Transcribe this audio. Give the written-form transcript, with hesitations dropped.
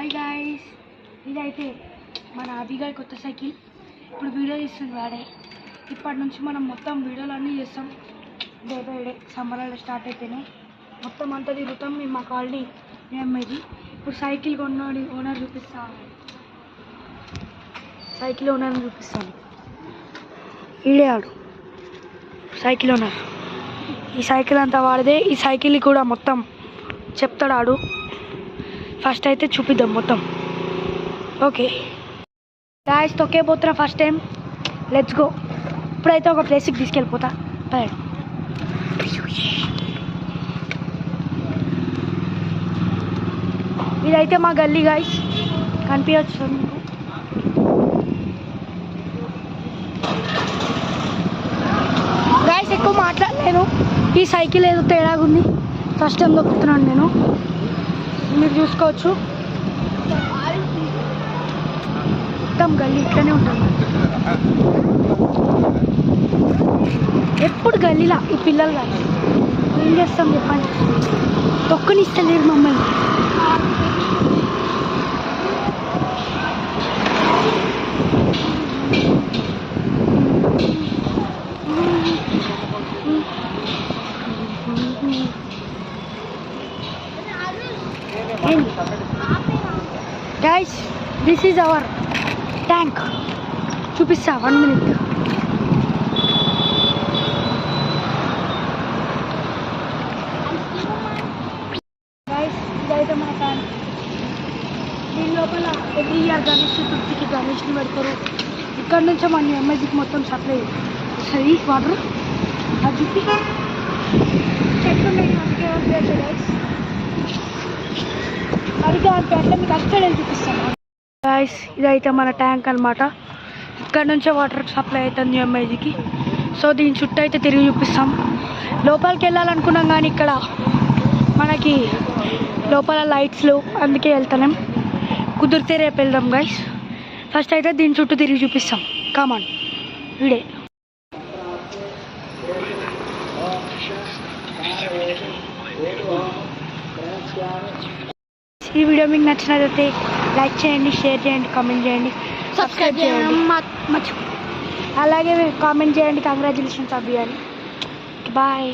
Hi guys, ఇదైతే మన అభిగారి కొత్త సైకిల్. ఇప్పుడు వీడియో తీస్తుంది వాడే. ఇప్పటి నుంచి మనం మొత్తం వీడియోలు అన్నీ చేస్తాం. డే బై డే సమ్మర్లో స్టార్ట్ అయితేనే మొత్తం అంతా తిరుగుతాం. మేము మా కాలనీ ఇది. ఇప్పుడు సైకిల్ కొన్నాడు ఓనర్ చూపిస్తాను. సైకిల్ ఓనర్ని చూపిస్తాను. ఈడే ఆడు సైకిల్ ఓనర్. ఈ సైకిల్ అంతా వాడిదే. ఈ సైకిల్ కూడా మొత్తం చెప్తాడు ఆడు. ఫస్ట్ అయితే చూపిద్దాం మొత్తం. ఓకే గాయ్స్, తొక్కే పోతున్నా ఫస్ట్ టైం. Let's go. ఇప్పుడైతే ఒక ప్లేస్కి తీసుకెళ్ళిపోతా. ఇదైతే మా గల్లీ గాయ్స్, కనిపించచ్చు మీకు. గాయ్స్ ఎక్కువ మాట్లాడలేను. ఈ సైకిల్ ఏదో తేడాగుంది. ఫస్ట్ టైం దొక్కుతున్నాను నేను. మీరు చూసుకోవచ్చు. మొత్తం గల్లీ ఇట్లనే ఉంటుంది. ఎప్పుడు గల్లీలా ఈ పిల్లలు కాదు. ఏం చేస్తాం చెప్పండి, తొక్కనిస్తలేరు మమ్మల్ని. Guys, this is our tank. చూపిస్తా 1 minute. Guys, ఇదైతే మన ట్యాంక్. దీని లోపల ఎవ్రీ ఇయర్ గణేష్ చతుర్థికి గణేష్ని పెడతారు. ఇక్కడ నుంచే మన ఎంఐజీకి మొత్తం సప్లై వస్తుంది వాటర్. అది చూపి చెట్లు అడిగా అంటే అట్లా మీకు అక్కడ చూపిస్తాను. గాయ్స్, ఇదైతే మన ట్యాంక్ అనమాట. ఇక్కడ నుంచే వాటర్ సప్లై అవుతుంది ఎంఐజీకి. సో దీని చుట్టూ అయితే తిరిగి చూపిస్తాం. లోపలికి వెళ్ళాలనుకున్నాం కానీ ఇక్కడ మనకి లోపల లైట్స్లు, అందుకే వెళ్తున్నాం. కుదిరితే రేపు వెళ్దాం గాయ్స్. ఫస్ట్ అయితే దీని చుట్టూ తిరిగి చూపిస్తాం. కామన్ వీడే. ఈ వీడియో మీకు నచ్చినట్లయితే లైక్ చేయండి, షేర్ చేయండి, కామెంట్ చేయండి, సబ్స్క్రైబ్ చేయండి. అలాగే కామెంట్ చేయండి కంగ్రాచులేషన్స్ అభి అని. బాయ్.